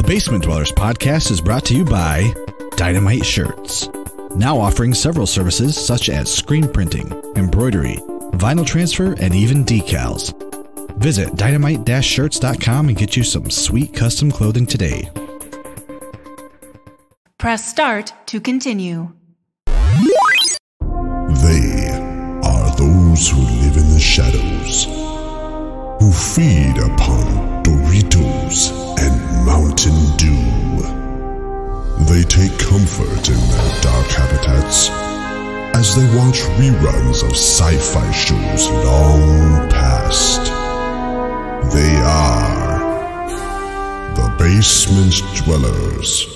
Basement Dwellers podcast is brought to you by Dynamite Shirts. Now offering several services such as screen printing, embroidery, vinyl transfer, and even decals. Visit dynamite-shirts.com and get you some sweet custom clothing today. Press start to continue. They are those who live in the shadows, who feed upon Doritos and Mountain Dew. They take comfort in their dark habitats as they watch reruns of sci-fi shows long past. They are the Basement Dwellers.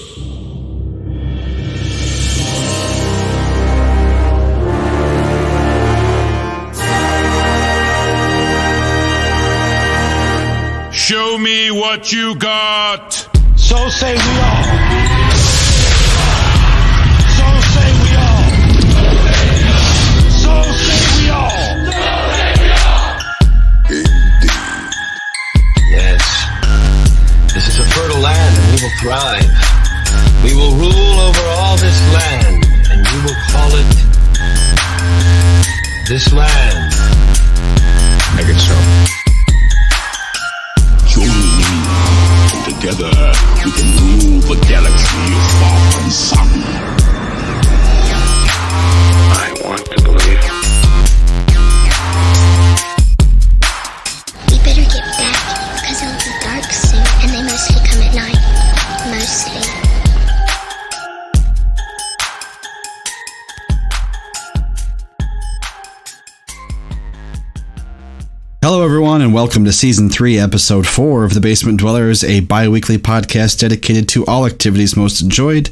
Show me what you got. So say we all. So say we all. So say we all. Indeed. Yes. This is a fertile land and we will thrive. We will rule over all this land and we will call it this land. Make it so. Join me. Together, we can rule the galaxy far from sun. I want to believe. We better get back, because it'll be dark soon, and they mostly come at night. Mostly. Hello, everyone, and welcome to Season 3, Episode 4 of The Basement Dwellers, a bi-weekly podcast dedicated to all activities most enjoyed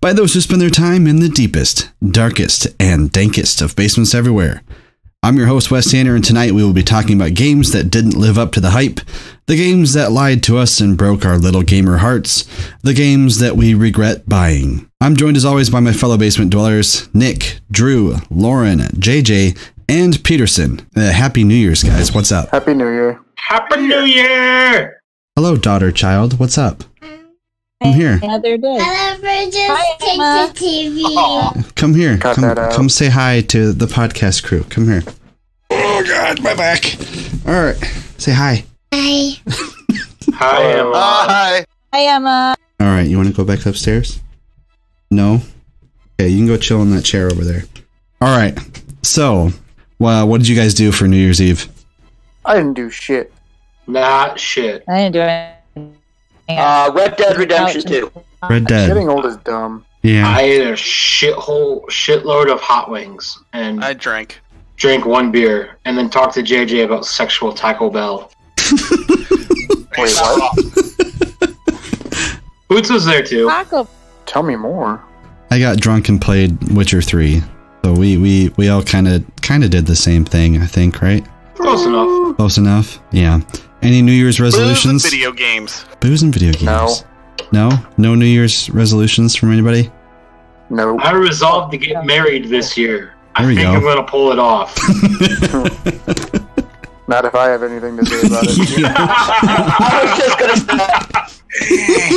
by those who spend their time in the deepest, darkest, and dankest of basements everywhere. I'm your host, Wes Tanner, and tonight we will be talking about games that didn't live up to the hype, the games that lied to us and broke our little gamer hearts, the games that we regret buying. I'm joined as always by my fellow Basement Dwellers, Nick, Drew, Lauren, JJ, and Peterson. Happy New Year's, guys. What's up? Happy New Year. Happy New Year! Hello, daughter child. What's up? Come here. Another day. I love her, just take the TV. Come here. Cut that out. Come say hi to the podcast crew. Come here. Oh, God, my back. All right. Say hi. Hi. Hi, Emma. Hi. Hi, Emma. All right. You want to go back upstairs? No? Okay, you can go chill in that chair over there. All right. So, what did you guys do for New Year's Eve? I didn't do shit. Not shit. I didn't do it. Red Dead Redemption 2. Red Dead. Getting old is dumb. Yeah. I ate a shitload of hot wings and I drank one beer and then talked to JJ about sexual Taco Bell. Wait, what? Boots was there too. Taco. Tell me more. I got drunk and played Witcher 3. So we all kind of did the same thing, I think, right? Close enough. Close enough. Yeah. Any New Year's resolutions? Booze and video games. Booze and video games. No? No New Year's resolutions from anybody? No. I resolved to get married this year. I think I'm going to pull it off. Not if I have anything to say about it. I was just gonna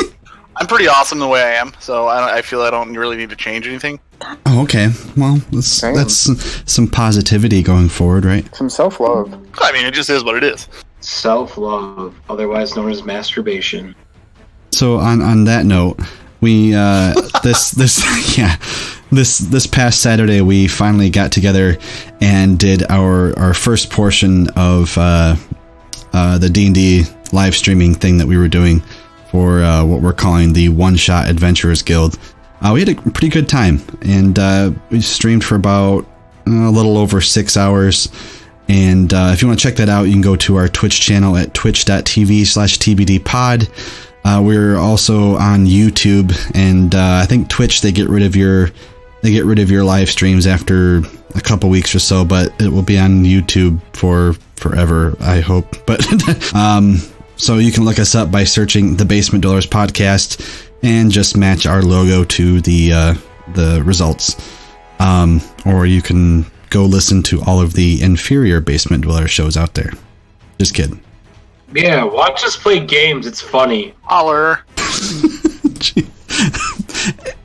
say. I'm pretty awesome the way I am, so I feel I don't really need to change anything. Oh, okay. Well, that's some positivity going forward, right? Some self-love. I mean, it just is what it is. Self-love, otherwise known as masturbation. So on that note, we this past Saturday we finally got together and did our first portion of the D&D live streaming thing that we were doing for what we're calling the One Shot Adventurers Guild. We had a pretty good time, and we streamed for about a little over 6 hours. And if you want to check that out, you can go to our Twitch channel at twitch.tv/tbdpod. We're also on YouTube, and I think Twitch they get rid of your live streams after a couple weeks or so, but it will be on YouTube for forever, I hope. But so you can look us up by searching the Basement Dwellers podcast and just match our logo to the results, or you can go listen to all of the inferior Basement Dweller shows out there. Just kidding. Yeah, watch us play games. It's funny. Holler.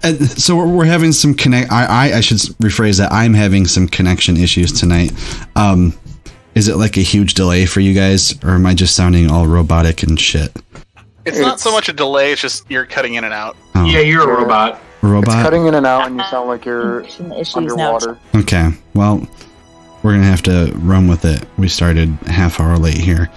And so we're having some I should rephrase that. I'm having some connection issues tonight. Is it like a huge delay for you guys, or am I just sounding all robotic and shit? It's not so much a delay, it's just you're cutting in and out. Oh. Yeah, you're a robot. Robot? It's cutting in and out, and you sound like you're underwater. Okay, well, we're going to have to run with it. We started a half hour late here.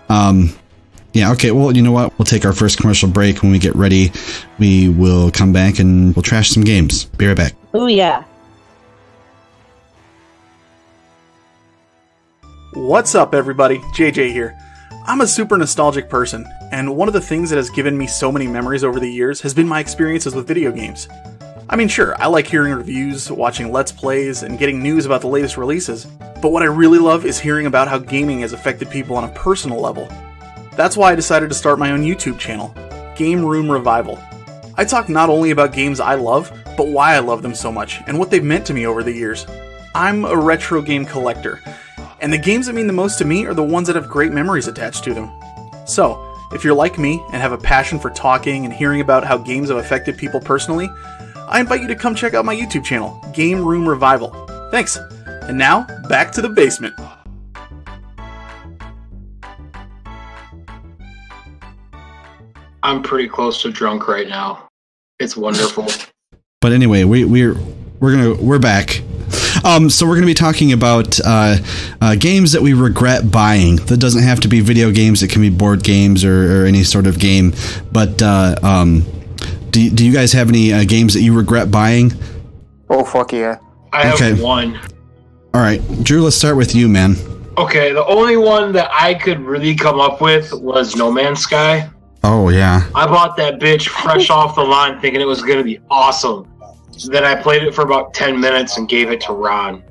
Yeah, okay, well, you know what? We'll take our first commercial break. When we get ready, we will come back and we'll trash some games. Be right back. Oh, yeah. What's up, everybody? JJ here. I'm a super nostalgic person, and one of the things that has given me so many memories over the years has been my experiences with video games. I mean, sure, I like hearing reviews, watching Let's Plays, and getting news about the latest releases, but what I really love is hearing about how gaming has affected people on a personal level. That's why I decided to start my own YouTube channel, Game Room Revival. I talk not only about games I love, but why I love them so much, and what they've meant to me over the years. I'm a retro game collector, and the games that mean the most to me are the ones that have great memories attached to them. So, if you're like me and have a passion for talking and hearing about how games have affected people personally, I invite you to come check out my YouTube channel, Game Room Revival. Thanks! And now, back to the basement. I'm pretty close to drunk right now. It's wonderful. But anyway, we're back. So we're going to be talking about games that we regret buying. That doesn't have to be video games. It can be board games or any sort of game. But do you guys have any games that you regret buying? Oh, fuck yeah. I have one. All right. Drew, let's start with you, man. Okay, the only one that I could really come up with was No Man's Sky. Oh, yeah. I bought that bitch fresh off the line thinking it was going to be awesome. Then I played it for about 10 minutes and gave it to Ron.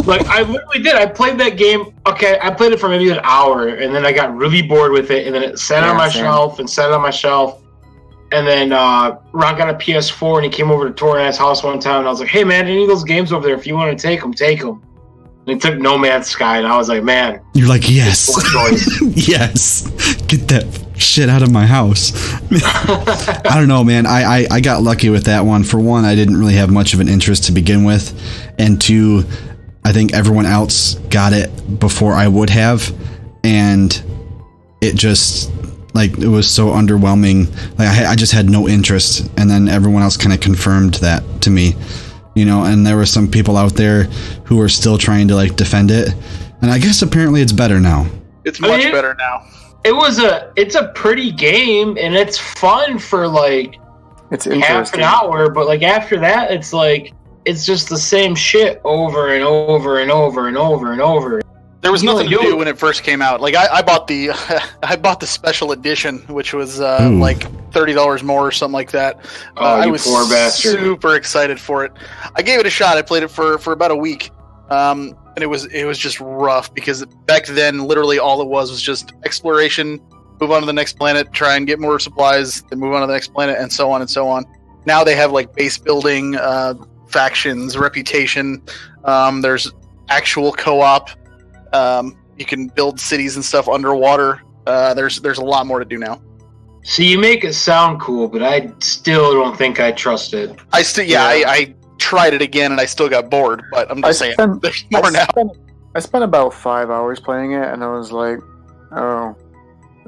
Like, I literally did. I played that game. Okay, I played it for maybe an hour, and then I got really bored with it, and then it sat on my shelf and sat on my shelf. And then Ron got a PS4, and he came over to Tornad's house one time, and I was like, hey, man, any of those games over there, if you want to take them, take them. And he took No Man's Sky, and I was like, man. You're like, yes. Yes. Get that shit out of my house. I don't know, man. I got lucky with that one. For one, I didn't really have much of an interest to begin with. And two, I think everyone else got it before I would have. And it just, like, it was so underwhelming. Like, I just had no interest. And then everyone else kind of confirmed that to me. You know, and there were some people out there who were still trying to, like, defend it. And I guess apparently it's better now. It's much better now. It's a pretty game, and it's fun for, like, half an hour, but, like, after that, it's like, it's just the same shit over and over and over and over and over. There was nothing to do when it first came out. Like, I bought the I bought the special edition, which was like $30 more or something like that. I was poor bastard. Super excited for it. I gave it a shot. I played it for about a week, and it was just rough because back then, literally all it was just exploration, move on to the next planet, try and get more supplies, then move on to the next planet, and so on and so on. Now they have like base building, factions, reputation. There's actual co-op. You can build cities and stuff underwater. There's a lot more to do now. So you make it sound cool, but I still don't think I trust it. I tried it again and I still got bored, but I'm just saying there's more now. I spent about 5 hours playing it and I was like, oh,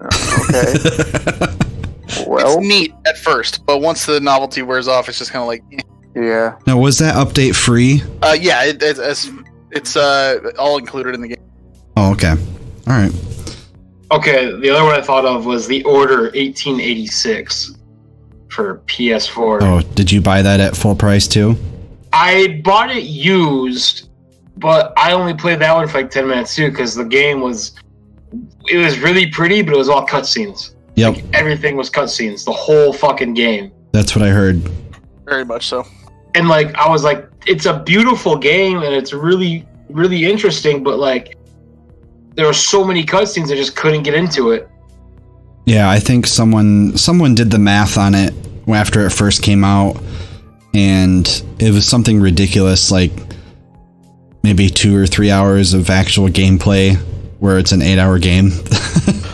okay. Well, it's neat at first, but once the novelty wears off, it's just kind of like, yeah. Now, was that update free? Yeah, it's all included in the game. Oh, okay. All right. Okay, the other one I thought of was The Order 1886 for PS4. Oh, did you buy that at full price too? I bought it used, but I only played that one for like 10 minutes too because the game was really pretty, but it was all cutscenes. Yep. Like, everything was cutscenes, the whole fucking game. That's what I heard. Very much so. And like, I was like, it's a beautiful game and it's really, really interesting, but like, there were so many cutscenes I just couldn't get into it. Yeah, I think someone did the math on it after it first came out, and it was something ridiculous, like maybe 2 or 3 hours of actual gameplay, where it's an 8-hour game.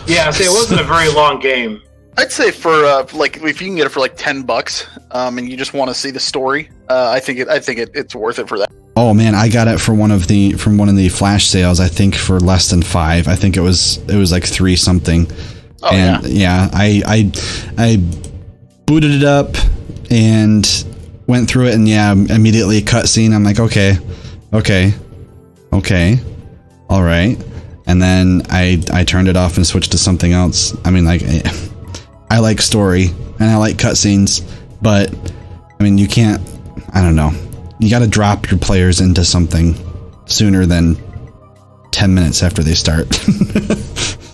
Yeah, so it wasn't a very long game. I'd say for like if you can get it for like $10, and you just want to see the story, I think it's worth it for that. Oh man, I got it for one of the flash sales. I think for less than $5. I think it was like 3 something. Oh, and yeah, I booted it up and went through it, and yeah, immediately cutscene. I'm like, okay, all right. And then I turned it off and switched to something else. I mean, like, I like story and I like cutscenes, but I mean, you can't. I don't know. You got to drop your players into something sooner than 10 minutes after they start.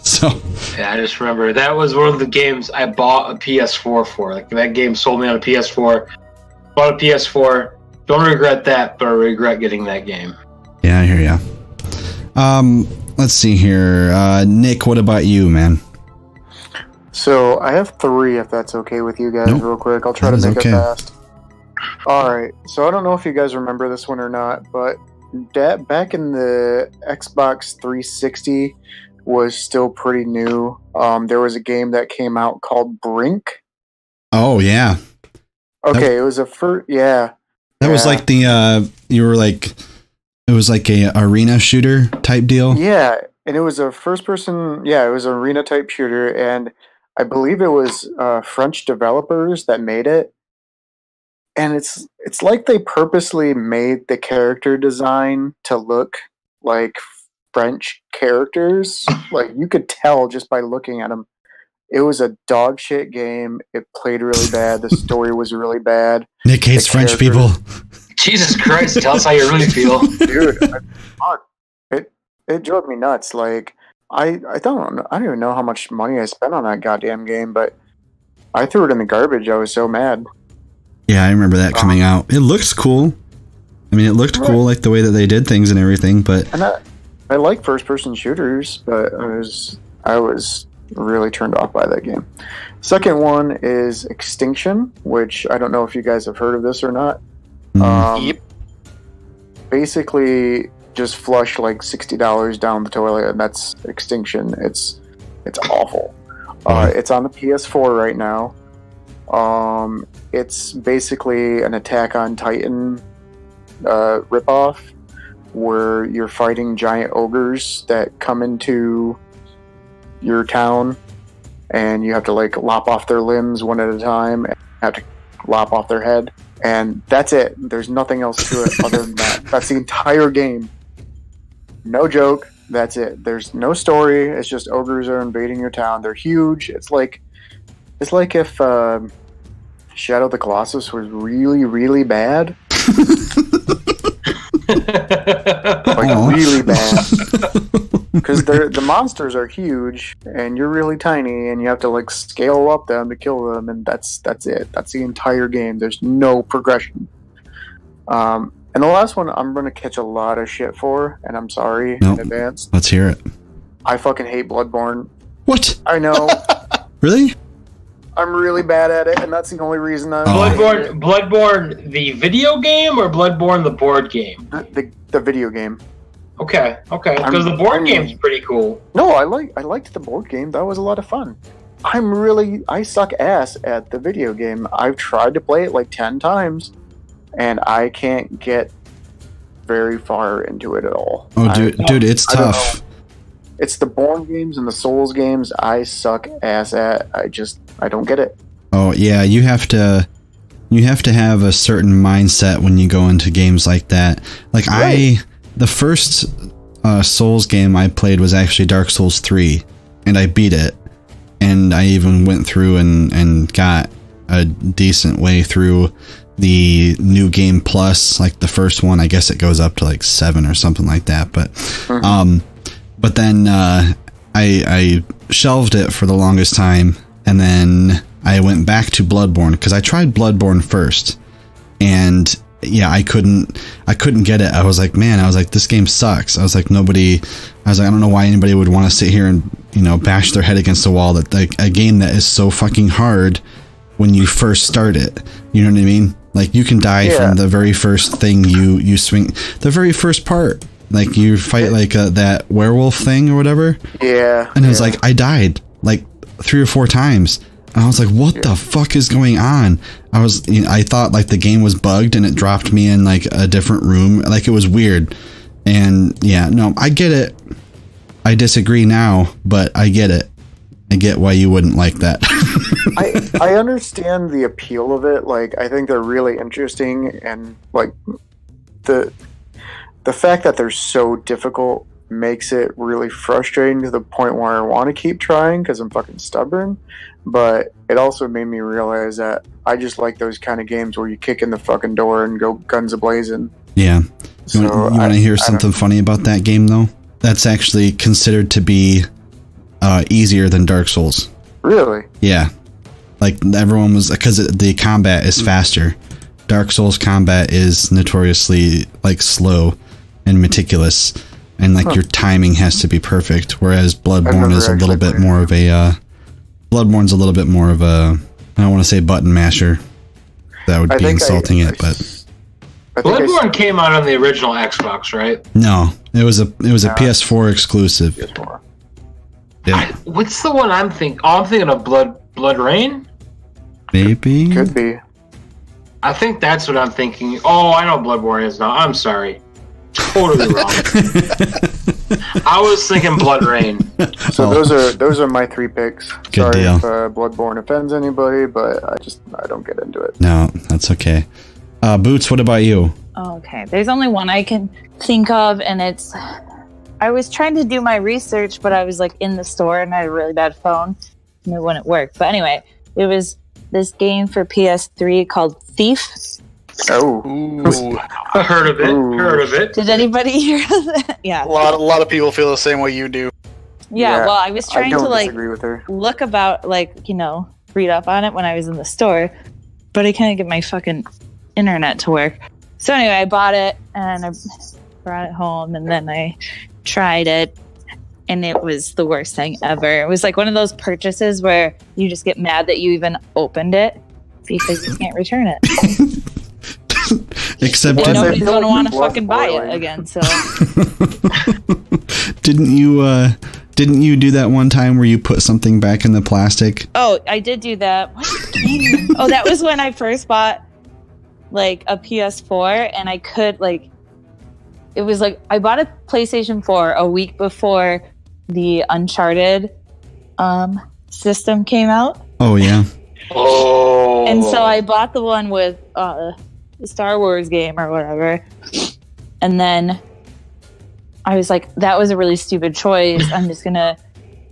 So yeah, I just remember that was one of the games I bought a PS4 for. Like, that game sold me on a PS4. Bought a PS4. Don't regret that, but I regret getting that game. Yeah, I hear ya. Let's see here. Nick, what about you, man? So I have 3, if that's okay with you guys, real quick. I'll try to make it fast. Alright, so I don't know if you guys remember this one or not, but back in the Xbox 360 was still pretty new. There was a game that came out called Brink. Oh, yeah. Okay, it was a first, yeah. That was like the, you were like, it was like a arena shooter type deal. Yeah, and it was a first person, it was an arena type shooter, and I believe it was French developers that made it. And it's like they purposely made the character design to look like French characters. Like, you could tell just by looking at them. It was a dog shit game. It played really bad. The story was really bad. Nick hates French people. Jesus Christ, tell us how you really feel. Dude, it drove me nuts. Like, I don't even know how much money I spent on that goddamn game, but I threw it in the garbage. I was so mad. Yeah, I remember that coming out. It looks cool. I mean, it looked cool, like the way that they did things and everything, but... And I like first-person shooters, but I was really turned off by that game. Second one is Extinction, which I don't know if you guys have heard of this or not. Yep. Basically, just flush like $60 down the toilet, and that's Extinction. It's awful. It's on the PS4 right now. It's basically an Attack on Titan ripoff, where you're fighting giant ogres that come into your town, and you have to like lop off their limbs one at a time, and have to lop off their head, and that's it. There's nothing else to it other than that. That's the entire game. No joke. That's it. There's no story. It's just ogres are invading your town. They're huge. It's like if Shadow of the Colossus was really, really bad. Like, really bad. Because the monsters are huge, and you're really tiny, and you have to like scale up them to kill them, and that's it. That's the entire game. There's no progression. And the last one I'm going to catch a lot of shit for, and I'm sorry in advance. Let's hear it. I fucking hate Bloodborne. What? I know. Really? I'm really bad at it, and that's the only reason I'm... Bloodborne, the video game, or Bloodborne, the board game? The video game. Okay, because the board game's pretty cool. No, I liked the board game. That was a lot of fun. I suck ass at the video game. I've tried to play it like 10 times, and I can't get very far into it at all. Oh, dude, it's tough. It's the Bourne games and the Souls games I suck ass at. I don't get it. Oh yeah, you have to have a certain mindset when you go into games like that. Like the first Souls game I played was actually Dark Souls 3, and I beat it. And I even went through and got a decent way through the new game plus, like the first one. I guess it goes up to like 7 or something like that. But then I shelved it for the longest time, and then I went back to Bloodborne because I tried Bloodborne first, and yeah, I couldn't get it. I was like, this game sucks. I was like, I don't know why anybody would want to sit here and bash their head against the wall. That like a game that is so fucking hard when you first start it. You know what I mean? Like, you can die from the very first thing you swing, the very first part. Like, you fight like that werewolf thing or whatever. Yeah. And it was like, I died. like 3 or 4 times. And I was like, what the fuck is going on? I thought like the game was bugged and it dropped me in like a different room. Like it was weird. And yeah, no, I get it. I disagree now, but I get it. I get why you wouldn't like that. I understand the appeal of it. Like, I think they're really interesting, and like the fact that they're so difficult makes it really frustrating to the point where I want to keep trying because I'm fucking stubborn. But it also made me realize that I just like those kind of games where you kick in the fucking door and go guns a-blazing. Yeah. You want to hear something funny about that game, though? That's actually considered to be easier than Dark Souls. Really? Yeah. Like, everyone was... Because the combat is faster. Dark Souls combat is notoriously, like, slow and meticulous. And, like, your timing has to be perfect. Whereas Bloodborne is a little bit more of a... Bloodborne's a little bit more of a... I don't want to say button masher. That would be insulting it, but... Bloodborne came out on the original Xbox, right? No, it was a PS4 exclusive. PS4. Yeah. What's the one I'm thinking? Oh, I'm thinking of Blood Rain? Maybe? Could be. I think that's what I'm thinking. Oh, I know Bloodborne is now. I'm sorry. Totally wrong. I was thinking Blood Rain. So those are my 3 picks. Good Sorry deal. if Bloodborne offends anybody, but I don't get into it. No, that's okay. Boots, what about you? Okay, there's only one I can think of, and it's... I was trying to do my research, but I was like in the store and I had a really bad phone and it wouldn't work. But anyway, it was this game for PS3 called Thief. Oh, I heard of it. Heard of it. Did anybody hear that? Yeah. A lot of people feel the same way you do. Yeah, well, I was trying to like disagree with her. look about like, read up on it when I was in the store, but I couldn't get my fucking internet to work. So anyway, I bought it and I brought it home and then I tried it and it was the worst thing ever. It was like one of those purchases where you just get mad that you even opened it because you can't return it. Except nobody's going to want to fucking buy it again. So didn't you do that one time where you put something back in the plastic? Oh, I did do that. Oh, that was when I first bought like a PS4 and I could like, it was like, I bought a PlayStation 4 a week before the Uncharted system came out. Oh, yeah. Oh. And so I bought the one with the Star Wars game or whatever. And then I was like, that was a really stupid choice. I'm just going to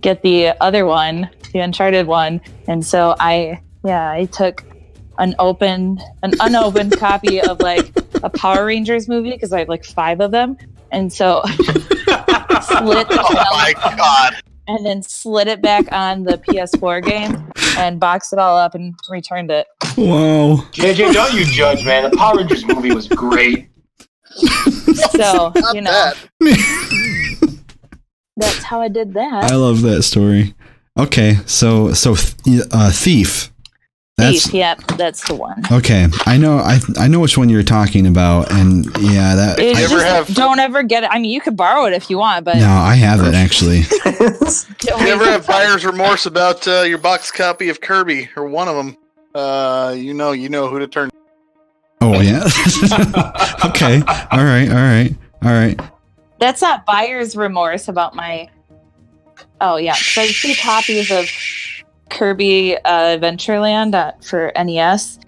get the other one, the Uncharted one. And so I took an unopened copy of like a Power Rangers movie because I had like 5 of them. And so split the my God. And then slid it back on the PS4 game and boxed it all up and returned it. Whoa. JJ, don't you judge, man. The Power Rangers movie was great. So, that's how I did that. I love that story. Okay, so Thief. Thief, yep, that's the one. Okay, I know which one you're talking about, and yeah, that. Don't ever get it. I mean, you could borrow it if you want, but no, I have it actually. You ever have buyer's remorse about your box copy of Kirby or one of them? You know who to turn. Oh yeah. Okay. All right. That's not buyer's remorse about my. Oh yeah, so I have 3 copies of Kirby Adventureland for NES.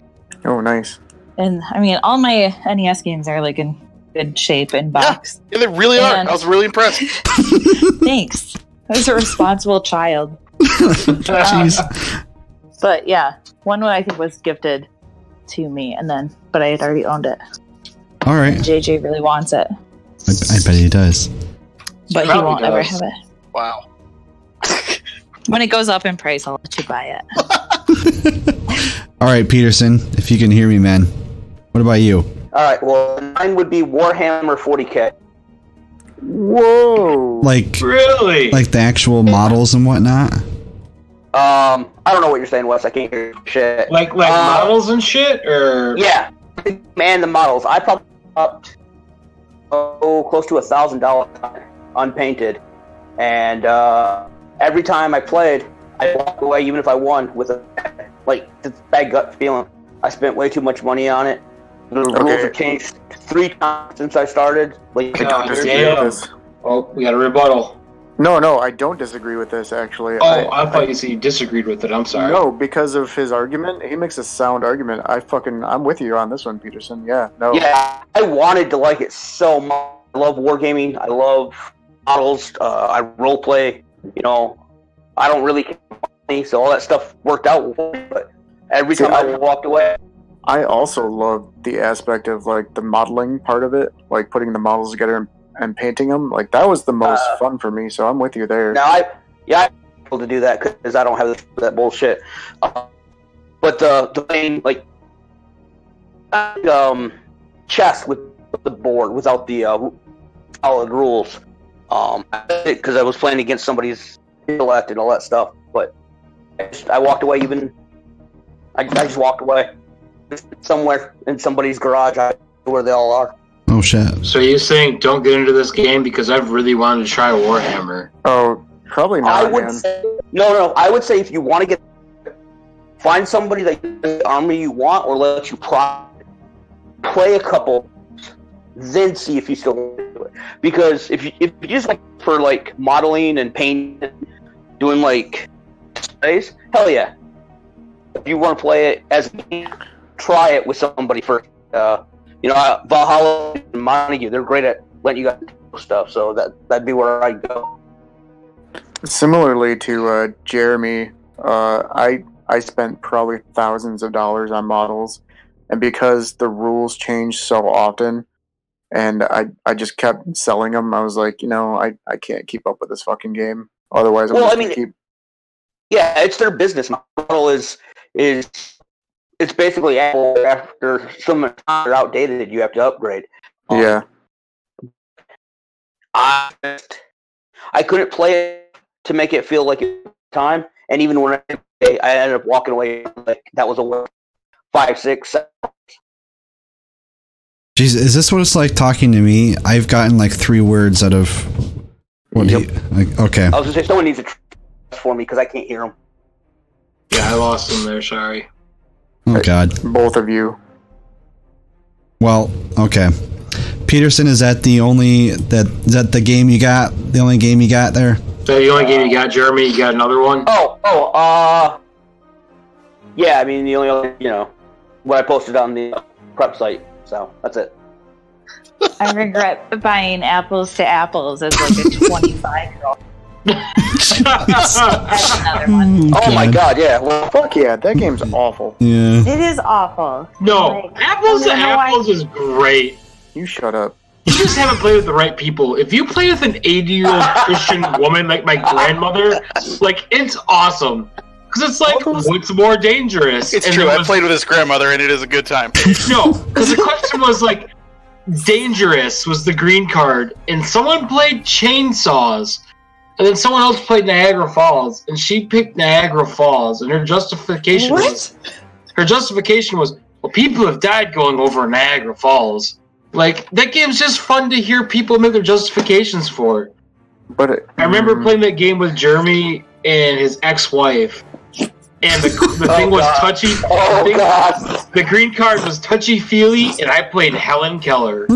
Oh, nice. And I mean, all my NES games are like in good shape and box. Yeah, they really are. I was really impressed. Thanks. I was a responsible child. Jeez. But yeah, one I think was gifted to me, but I had already owned it. All right. And JJ really wants it. I bet he does. But he won't ever have it. Wow. When it goes up in price, I'll let you buy it. All right, Peterson, if you can hear me, man. What about you? All right, well, mine would be Warhammer 40K. Whoa! Like really? Like the actual models and whatnot? I don't know what you're saying, Wes. I can't hear shit. Like models and shit, or yeah, man, the models. I probably up close to $1,000 unpainted, and every time I played, I walk away even if I won with a bad gut feeling. I spent way too much money on it. The rules have changed 3 times since I started. I don't disagree with this. Oh, we got a rebuttal. No, I don't disagree with this, actually. Oh, I thought you said you disagreed with it. I'm sorry. No, because of his argument. He makes a sound argument. I'm with you on this one, Peterson. Yeah, no. Yeah, I wanted to like it so much. I love wargaming. I love models. I roleplay. You know, I don't really care about money, so all that stuff worked out for me, but every time I walked away. I also love the aspect of, like, the modeling part of it, like putting the models together and painting them. Like, that was the most fun for me, so I'm with you there. Now, I'm able to do that because I don't have that bullshit. But the main, like, chess with the board without the solid rules, because I was playing against somebody's intellect and all that stuff. But I walked away. I just walked away somewhere in somebody's garage. I know where they all are. Oh shit! So you're saying don't get into this game because I've really wanted to try Warhammer? Oh, probably not. I would say, no. I would say if you want to find somebody that the army you want or let you play a couple, then see if you still want to do it. Because if you just like for like modeling and painting, doing like displays, hell yeah. If you want to play it as a game, try it with somebody first. You know, Valhalla and Montague, they're great at letting you guys do stuff, so that'd be where I'd go. Similarly to Jeremy, I spent probably thousands of dollars on models, and because the rules change so often, and I just kept selling them, I was like, you know, I can't keep up with this fucking game. Otherwise, I'm just gonna keep... Yeah, it's their business model is it's basically Apple. After some are outdated, you have to upgrade. Yeah. I couldn't play it to make it feel like it was time, and even when I ended up walking away, like that was a 5, 6, 7. Jeez, is this what it's like talking to me? I've gotten like 3 words out of what? Yep. Okay. I was gonna say someone needs to for me because I can't hear them. Yeah, I lost them there. Sorry. Oh God. Both of you. Well, okay. Peterson, is that the only is that the game you got? The only game you got there? So the only game you got, Jeremy? You got another one? Yeah. I mean, the only what I posted on the prep site. So that's it. I regret buying apples to apples as like a 25-year-old. That's another one. Oh my God! Yeah. Well, fuck yeah, that game's awful. Yeah. It is awful. No, apples to apples is great. You shut up. You just haven't played with the right people. If you play with an 80-year-old Christian woman like my grandmother, like it's awesome. Because it's like, what's more dangerous? It's true. I played with his grandmother, and it is a good time. No, because the question was like, dangerous was the green card, and someone played chainsaws. And then someone else played Niagara Falls, and she picked Niagara Falls, and her justification was, well, people have died going over Niagara Falls. Like, that game's just fun to hear people make their justifications for. But I remember playing that game with Jeremy and his ex-wife, and the thing was touchy. The green card was touchy-feely, and I played Helen Keller.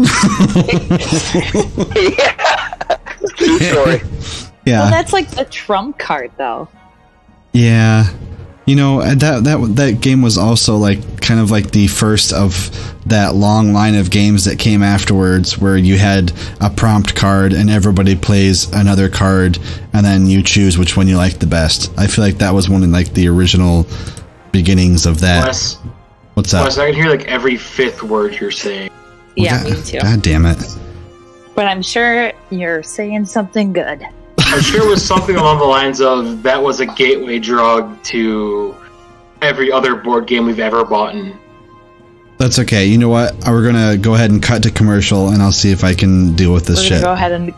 True story. Yeah. Well, that's like the trump card, though. Yeah. You know, that game was also like kind of like the first of that long line of games that came afterwards, where you had a prompt card and everybody plays another card, and then you choose which one you like the best. I feel like that was one of like the original beginnings of that. What's that? Wes, I can hear like every 5th word you're saying. Yeah, me too. God damn it. But I'm sure you're saying something good. I'm sure it was something along the lines of that was a gateway drug to every other board game we've ever bought. That's okay. You know what? We're going to go ahead and cut to commercial, and I'll see if I can deal with this shit. Go ahead and...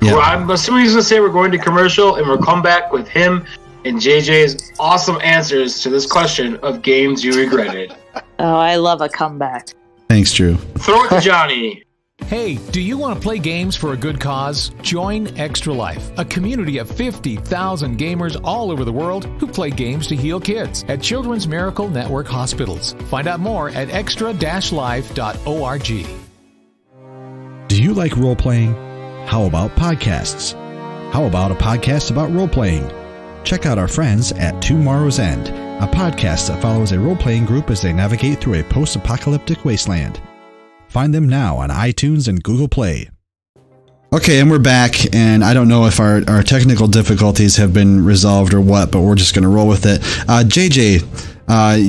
Yeah. Well, I'm assuming he's going to say we're going to commercial, and we'll come back with him and JJ's awesome answers to this question of games you regretted. Oh, I love a comeback. Thanks, Drew. Throw it to Johnny. Hey, do you want to play games for a good cause? Join Extra Life, a community of 50,000 gamers all over the world who play games to heal kids at Children's Miracle Network hospitals. Find out more at extra-life.org. Do you like role-playing? How about podcasts? How about a podcast about role-playing? Check out our friends at Tomorrow's End, a podcast that follows a role-playing group as they navigate through a post-apocalyptic wasteland. Find them now on iTunes and Google Play. Okay, and we're back, and I don't know if our technical difficulties have been resolved or what, but we're just going to roll with it. JJ,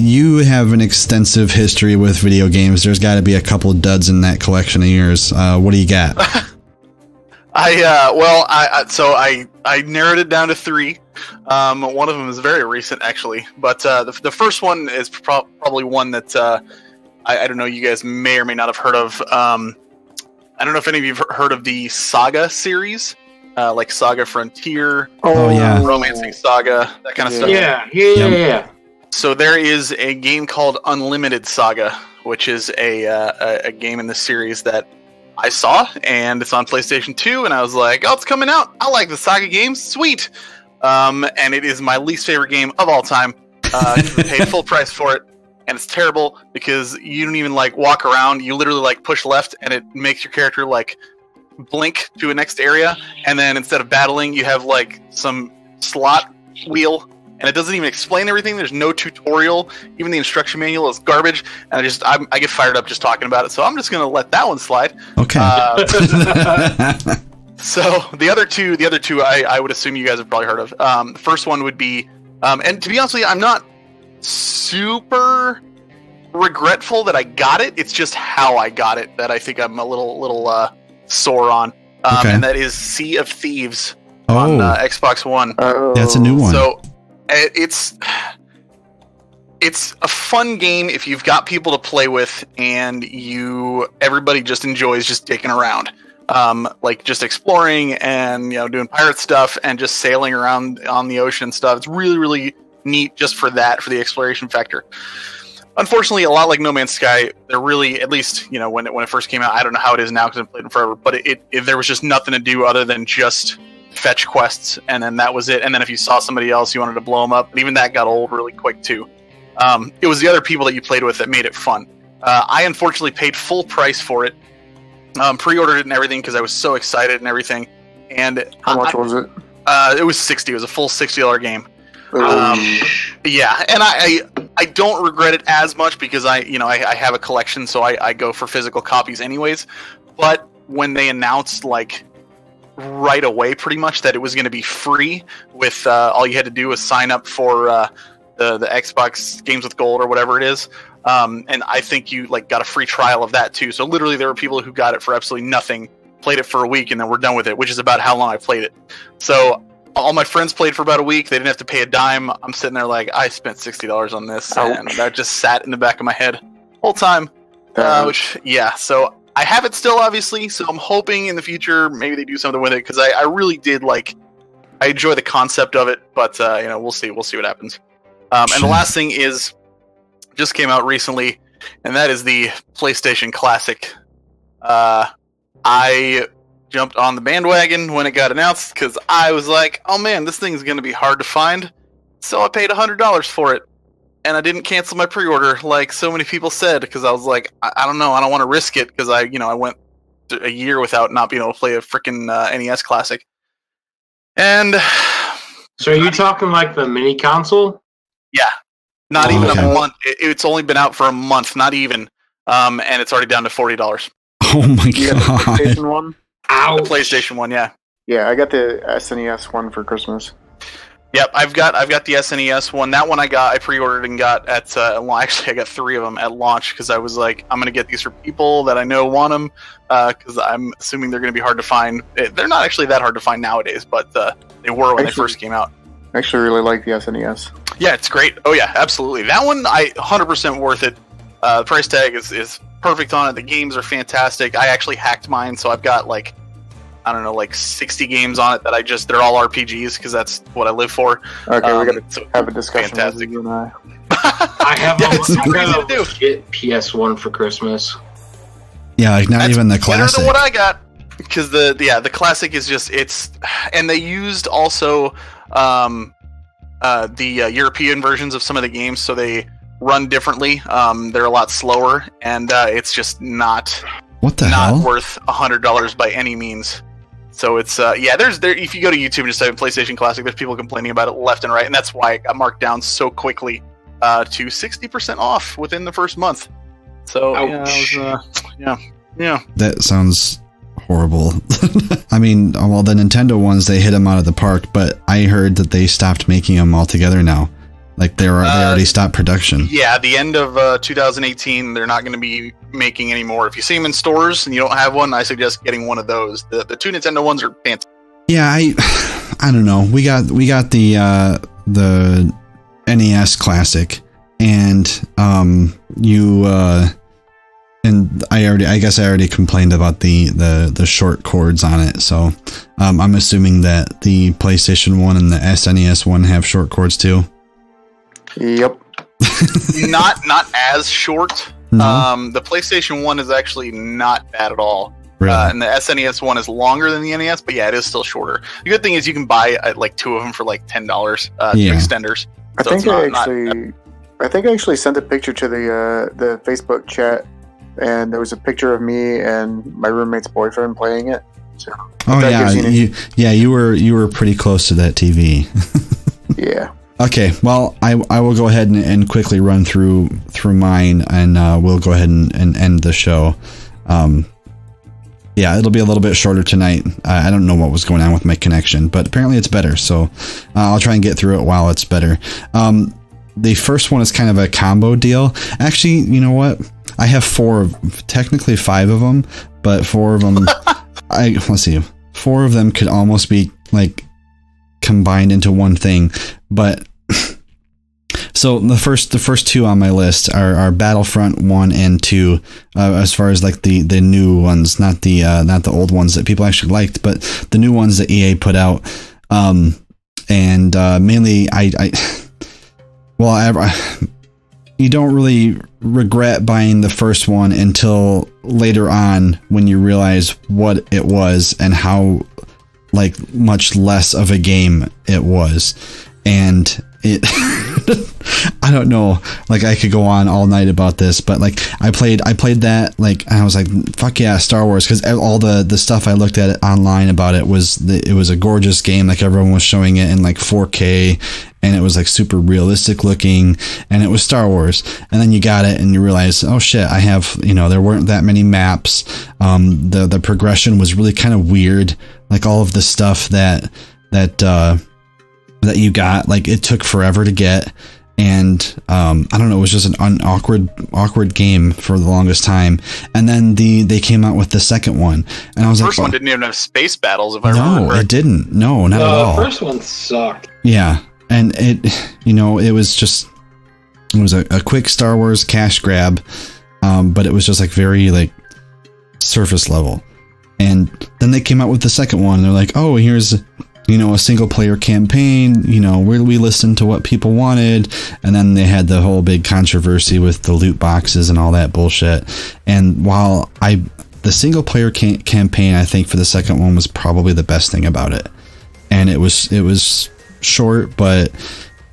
you have an extensive history with video games. There's got to be a couple of duds in that collection of yours. What do you got? I narrowed it down to 3. One of them is very recent, actually, but the first one is probably one that I don't know, you guys may or may not have heard of. I don't know if any of you have heard of the Saga series, like Saga Frontier, yeah, Romancing Saga, that kind of stuff. Yeah. So there is a game called Unlimited Saga, which is a game in the series that I saw, and it's on PlayStation 2, and I was like, oh, it's coming out. I like the Saga games. Sweet. And it is my least favorite game of all time. Paid full price for it. And it's terrible because you don't even like walk around. You literally like push left and it makes your character like blink to a next area. And then instead of battling, you have like some slot wheel and it doesn't even explain everything. There's no tutorial. Even the instruction manual is garbage. And I get fired up just talking about it. So I'm just going to let that one slide. Okay. So the other two I would assume you guys have probably heard of. The first one would be, and to be honest with you, I'm not super regretful that I got it. It's just how I got it that I think I'm a little sore on. And that is Sea of Thieves on Xbox One. That's a new one. So it's a fun game if you've got people to play with and everybody just enjoys just dicking around. Like just exploring and doing pirate stuff and just sailing around on the ocean and stuff. It's really, really neat just for the exploration factor. Unfortunately, a lot like No Man's Sky, they're really, at least when it first came out, I don't know how it is now because I've played it forever, but there was just nothing to do other than just fetch quests, and then that was it. And then if you saw somebody else, you wanted to blow them up, but even that got old really quick too. It was the other people that you played with that made it fun. I unfortunately paid full price for it, pre-ordered it and everything because I was so excited and everything. And how much was it? It was $60. It was a full $60 game. Yeah, and I don't regret it as much because I have a collection, so I go for physical copies anyways. But when they announced like right away pretty much that it was going to be free with all you had to do was sign up for the Xbox Games with Gold or whatever it is, and I think you like got a free trial of that too. So literally there were people who got it for absolutely nothing, played it for a week, and then we're done with it, which is about how long I played it. So all my friends played for about a week. They didn't have to pay a dime. I'm sitting there like, I spent $60 on this, and that just sat in the back of my head whole time. So I have it still, obviously. So I'm hoping in the future maybe they do something with it because I really did I enjoy the concept of it, but we'll see. We'll see what happens. And the last thing is just came out recently, and that is the PlayStation Classic. I jumped on the bandwagon when it got announced because I was like, oh man, this thing is going to be hard to find. So I paid $100 for it, and I didn't cancel my pre-order like so many people said because I was like, I don't know, I don't want to risk it because I went a year without not being able to play a freaking NES Classic. And so are you talking like the mini console? Yeah, not even a month. It's only been out for a month, not even, and it's already down to $40. Oh my god! PlayStation one. The PlayStation 1, yeah. Yeah, I got the SNES one for Christmas. Yep, I've got the SNES one. That one I pre-ordered and got at actually I got 3 of them at launch because I was like, I'm gonna get these for people that I know want them because I'm assuming they're gonna be hard to find. They're not actually that hard to find nowadays, but they were when they first came out. I actually really like the SNES. Yeah, it's great. Oh yeah, absolutely. That one, 100% worth it. The price tag is perfect on it. The games are fantastic. I actually hacked mine, so I've got 60 games on it that they're all RPGs because that's what I live for. Okay, we gotta have a discussion. Fantastic. You and I. I have a legit PS1 for Christmas. Yeah, like not even the classic. Better than what I got, because the classic is just and they used also the European versions of some of the games, so they run differently. They're a lot slower, and it's just not worth $100 by any means. So it's if you go to YouTube and just type in PlayStation Classic, there's people complaining about it left and right, and that's why it got marked down so quickly to 60% off within the first month. So yeah. That sounds horrible. I mean, well, the Nintendo ones, they hit them out of the park, but I heard that they stopped making them altogether now. Like they already stopped production. Yeah, the end of 2018, they're not going to be making any more. If you see them in stores and you don't have one, I suggest getting one of those. The two Nintendo ones are fancy. Yeah, I don't know. We got the NES Classic, and and I guess I already complained about the short cords on it. So I'm assuming that the PlayStation 1 and the SNES one have short cords too. Yep. not as short. No? The PlayStation 1 is actually not bad at all. Really? And the SNES one is longer than the NES, but yeah, it is still shorter. The good thing is you can buy like two of them for like $10, two extenders. I think I actually sent a picture to the Facebook chat, and there was a picture of me and my roommate's boyfriend playing it. So you were pretty close to that TV. Yeah. Okay, well, I will go ahead and quickly run through mine, and we'll go ahead and end the show. Yeah, it'll be a little bit shorter tonight. I don't know what was going on with my connection, but apparently it's better, so I'll try and get through it while it's better. The first one is kind of a combo deal. Actually, you know what? I have technically 5 of them, but 4 of them, let's see, 4 of them could almost be like combined into one thing, but so the first 2 on my list are Battlefront 1 and 2, as far as like the new ones, not the old ones that people actually liked, but the new ones that EA put out. And mainly you don't really regret buying the first one until later on when you realize what it was and how like much less of a game it was. And it I don't know, like I could go on all night about this, but like I played that, like, and I was like, fuck yeah, Star Wars, because all the stuff I looked at online about it was it was a gorgeous game, like everyone was showing it in like 4K, and it was like super realistic looking, and it was Star Wars. And then you got it and you realize, oh shit, I have, there weren't that many maps. The progression was really kind of weird, like all of the stuff that you got, like it took forever to get, and I don't know, it was just an awkward game for the longest time. And then they came out with the second one, and I was like, the first one didn't even have space battles, if I remember. No, it didn't. No, not at all. The first one sucked. Yeah, and it was a quick Star Wars cash grab, but it was just like very like surface level. And then they came out with the second one, and they're like, oh, here's a single player campaign, we listened to what people wanted. And then they had the whole big controversy with the loot boxes and all that bullshit. And while the single player campaign, I think for the second one was probably the best thing about it. And it was short, but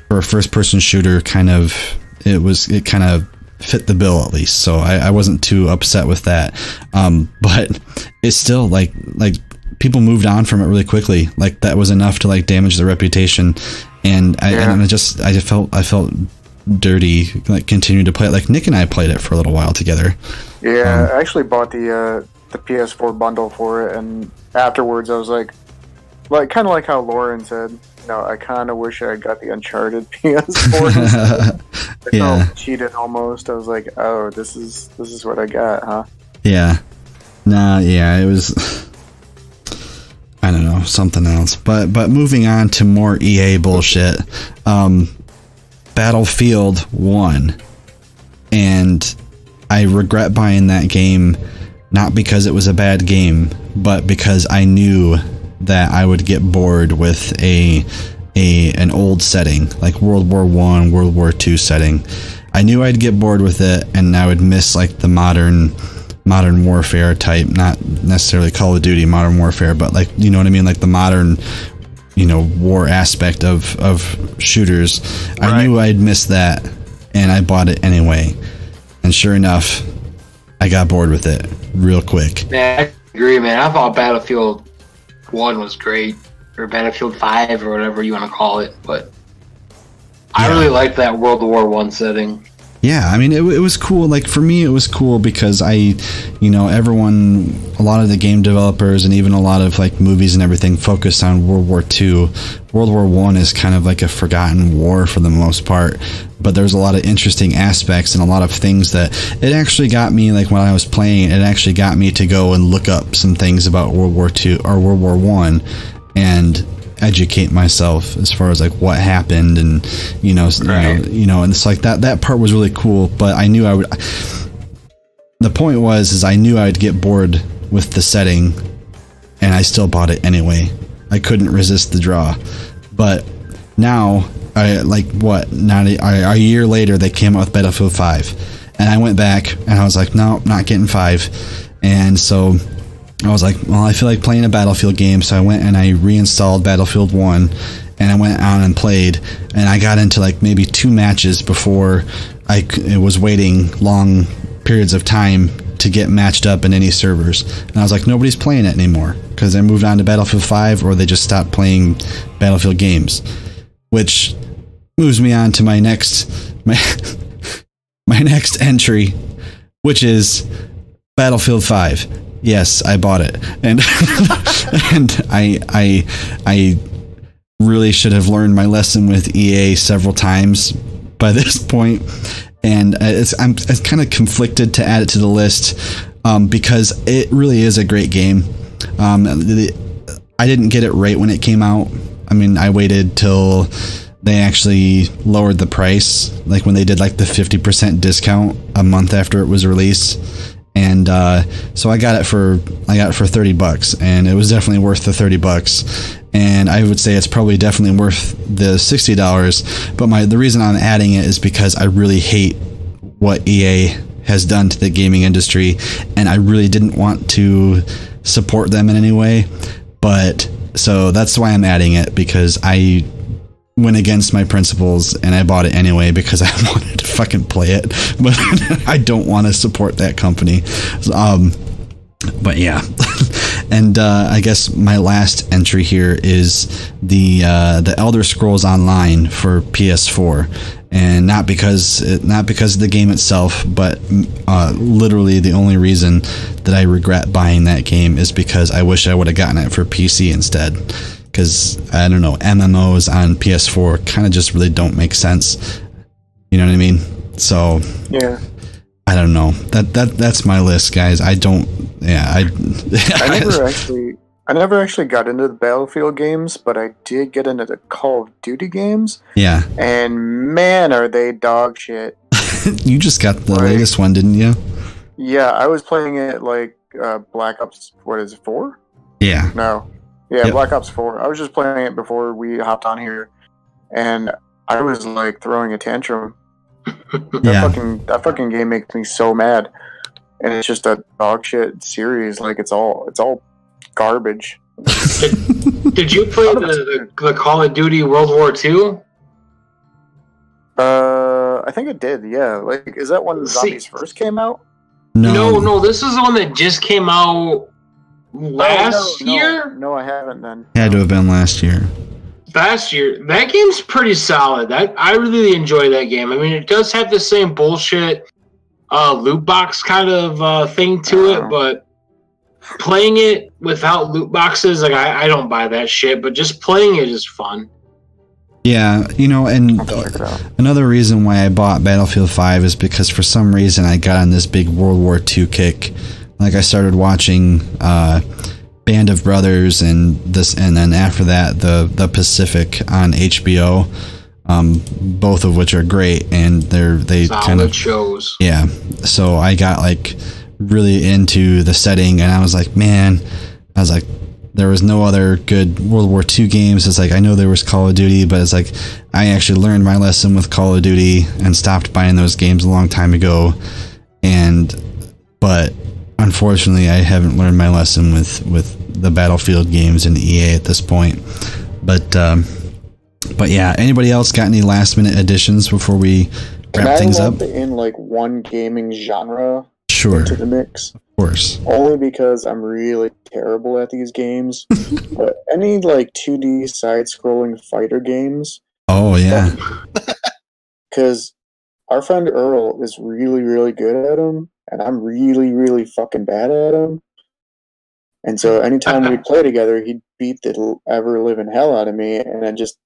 for a first person shooter, it kind of fit the bill at least. So I wasn't too upset with that. But it's still like people moved on from it really quickly. Like that was enough to like damage the reputation, and I felt dirty. Like continuing to play it. Like Nick and I played it for a little while together. Yeah, I actually bought the PS4 bundle for it, and afterwards I was like kind of like how Lauren said, I kind of wish I got the Uncharted PS4. I felt cheated almost. I was like, oh, this is what I got, huh? Yeah. Nah. Yeah. It was. I don't know, something else. But moving on to more EA bullshit. Battlefield 1. And I regret buying that game, not because it was a bad game, but because I knew that I would get bored with an old setting, like World War I, World War II setting. I knew I'd get bored with it, and I would miss like the modern Modern Warfare type, not necessarily Call of Duty Modern Warfare, but like, you know what I mean, like the modern, you know, war aspect of shooters. Right. I knew I'd missed that, and I bought it anyway. And sure enough, I got bored with it real quick. Man, I agree, man. I thought Battlefield 1 was great, or Battlefield 5, or whatever you want to call it, but I really liked that World War I setting. Yeah, I mean, it was cool. Like, for me, it was cool because a lot of the game developers and even a lot of, like, movies and everything focused on World War II. World War I is kind of like a forgotten war for the most part, but there's a lot of interesting aspects and a lot of things that it actually got me, like, when I was playing, it actually got me to go and look up some things about World War II or World War I and educate myself as far as like what happened, and you know, and it's like that part was really cool. But I knew I would. The point was I knew I would get bored with the setting, and I still bought it anyway. I couldn't resist the draw. But now, a year later, they came out with Battlefield 5, and I went back and I was like, no, not getting 5, and so I was like, well, I feel like playing a Battlefield game, so I went and I reinstalled Battlefield 1, and I went on and played, and I got into like maybe 2 matches before I was waiting long periods of time to get matched up in any servers. And I was like, nobody's playing it anymore, because they moved on to Battlefield 5, or they just stopped playing Battlefield games, which moves me on to my next entry, which is Battlefield 5. Yes, I bought it, and and I really should have learned my lesson with EA several times by this point, and I'm kind of conflicted to add it to the list because it really is a great game. I didn't get it right when it came out. I mean, I waited till they actually lowered the price, like when they did like the 50% discount a month after it was released. And so I got it for $30, and it was definitely worth the $30. And I would say it's probably definitely worth the $60. But the reason I'm adding it is because I really hate what EA has done to the gaming industry, and I really didn't want to support them in any way. But so that's why I'm adding it, because I went against my principles and I bought it anyway because I wanted to fucking play it, but I don't want to support that company. But yeah. And I guess my last entry here is the Elder Scrolls Online for PS4, and not because of the game itself, but literally the only reason that I regret buying that game is because I wish I would have gotten it for PC instead. Because, I don't know, MMOs on PS4 kind of just really don't make sense. You know what I mean? So, yeah. I don't know. That's my list, guys. I never actually got into the Battlefield games, but I did get into the Call of Duty games. Yeah. And man, are they dog shit. You just got the latest one, didn't you? Yeah, I was playing it like Black Ops, what is it, 4? Yeah. No. Yeah, yep. Black Ops 4. I was just playing it before we hopped on here, and I was like throwing a tantrum. That fucking game makes me so mad, and it's just a dog shit series. Like it's all garbage. Did you play the Call of Duty World War II? I think it did. Yeah, like is that when Zombies first came out? No. This is the one that just came out. Last year? No, I haven't then. Had to have been last year. Last year. That game's pretty solid. I really enjoy that game. I mean, it does have the same bullshit loot box kind of thing to it, but playing it without loot boxes, like I don't buy that shit, but just playing it is fun. Yeah, you know, and another reason why I bought Battlefield 5 is because for some reason I got on this big World War II kick. Like I started watching Band of Brothers and then after that the Pacific on HBO, both of which are great, and they solid kind of shows. Yeah, so I got like really into the setting, and I was like, there was no other good World War II games. It's like I know there was Call of Duty, but it's like I actually learned my lesson with Call of Duty and stopped buying those games a long time ago, but Unfortunately, I haven't learned my lesson with the Battlefield games in EA at this point. But yeah, anybody else got any last minute additions before we wrap things up? In like one gaming genre into the mix. Of course. Only because I'm really terrible at these games. But any like 2D side-scrolling fighter games. Oh yeah. Because our friend Earl is really, really good at them, and I'm really, really fucking bad at them. And so anytime we play together, he'd beat the ever-living hell out of me, and I'm just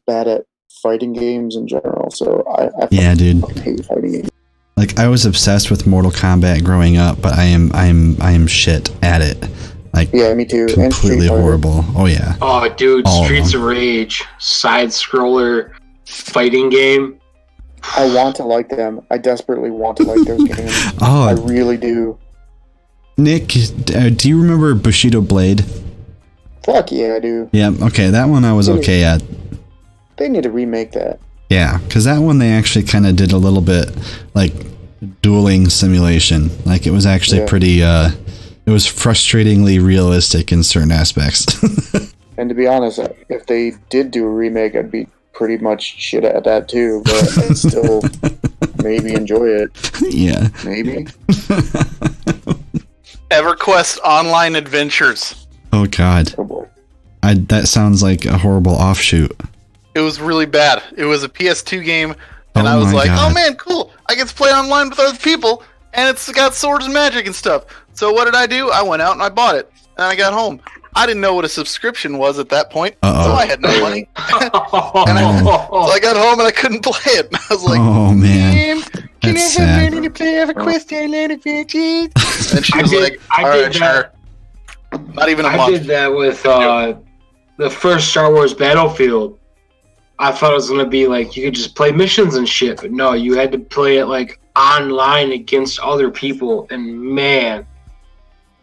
bad at fighting games in general. So I dude, hate fighting games. Like, I was obsessed with Mortal Kombat growing up, but I am shit at it. Like, yeah, me too. Completely horrible. Oh yeah. Oh, dude, Streets of Rage, side scroller fighting game. I want to like them. I desperately want to like those games. I really do. Nick, do you remember Bushido Blade? Fuck yeah, I do. Yeah. Okay, that one I was okay at. They need to remake that. Yeah, because that one they actually kind of did a little bit like dueling simulation. Like, it was actually pretty. It was frustratingly realistic in certain aspects. And to be honest, if they did do a remake, I'd be pretty much shit at that too. But I'd still maybe enjoy it. Yeah, maybe. EverQuest Online Adventures. Oh God. Oh boy. That sounds like a horrible offshoot. It was really bad. It was a PS2 game, and I was like, God. oh man, cool. I get to play online with other people, and it's got swords and magic and stuff. So what did I do? I went out and I bought it, and I got home. I didn't know what a subscription was at that point, so I had no money. So I got home and I couldn't play it. I was like, oh man, can that's I have sad. money to play EverQuest Online Adventures? And she was like, I all did right, sure. Not even a month. I did that with the first Star Wars Battlefield. I thought it was going to be like you could just play missions and shit, but no, you had to play it like online against other people, and man,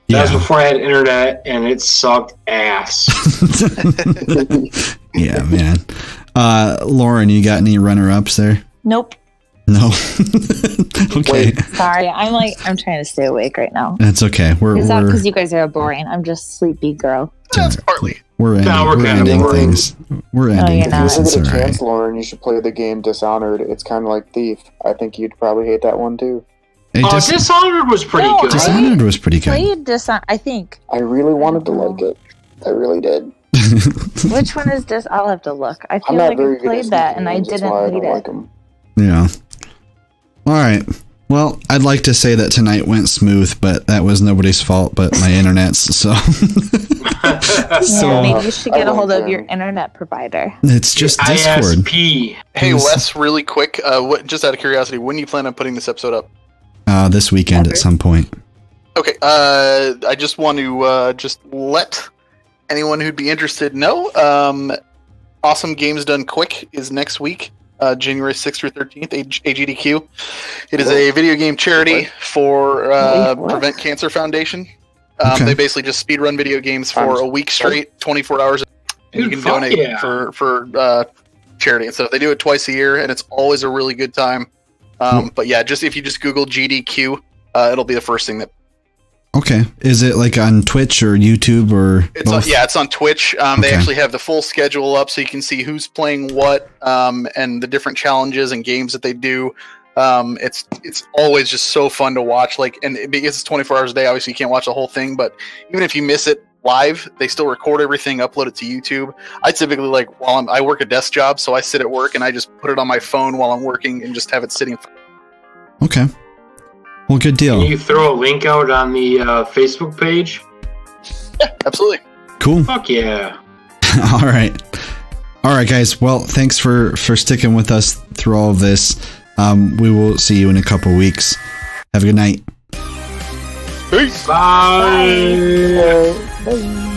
that was before I had internet, and it sucked ass. Yeah, man. Lauren, you got any runner-ups there? Nope. No. Okay. Sorry, I'm trying to stay awake right now. That's okay. Is that because you guys are boring? I'm just a sleepy girl. That's partly. We're ending things. We're ending things. If It's you all get a right. chance, Lauren, you should play the game Dishonored. It's kind of like Thief. I think you'd probably hate that one too. Hey, Dishonored was pretty good. Dishonored was pretty good. Played Dishonored, I think. I really wanted to like it. I really did. Which one is this? I'll have to look. I I'm feel not like very I good at played that and I games, that's didn't why I hate don't it. like 'em. Yeah. All right. Well, I'd like to say that tonight went smooth, but that was nobody's fault but my internet's. So, Maybe you should get a hold of your internet provider. It's just Discord. ISP. Hey, Wes, really quick, just out of curiosity, when do you plan on putting this episode up? This weekend at some point. Okay, I just want to just let anyone who'd be interested know. Awesome Games Done Quick is next week, January 6th through 13th, AGDQ. It is a video game charity for Prevent Cancer Foundation. They basically just speedrun video games for a week straight, 24 hours. And you can donate for charity and stuff. They do it twice a year, and it's always a really good time. But yeah, if you just Google GDQ, it'll be the first thing that. Okay. Is it like on Twitch or YouTube or both? It's on Twitch. They actually have the full schedule up so you can see who's playing what, and the different challenges and games that they do. It's always just so fun to watch. And because it's 24 hours a day, obviously you can't watch the whole thing, but even if you miss it live, they still record everything, upload it to YouTube. I typically I work a desk job, so I sit at work and I just put it on my phone while I'm working and just have it sitting. Okay. Well, good deal. Can you throw a link out on the Facebook page? Yeah, absolutely. Cool. Fuck yeah. All right, guys. Well, thanks for sticking with us through all of this. We will see you in a couple weeks. Have a good night. Peace. Bye. Bye.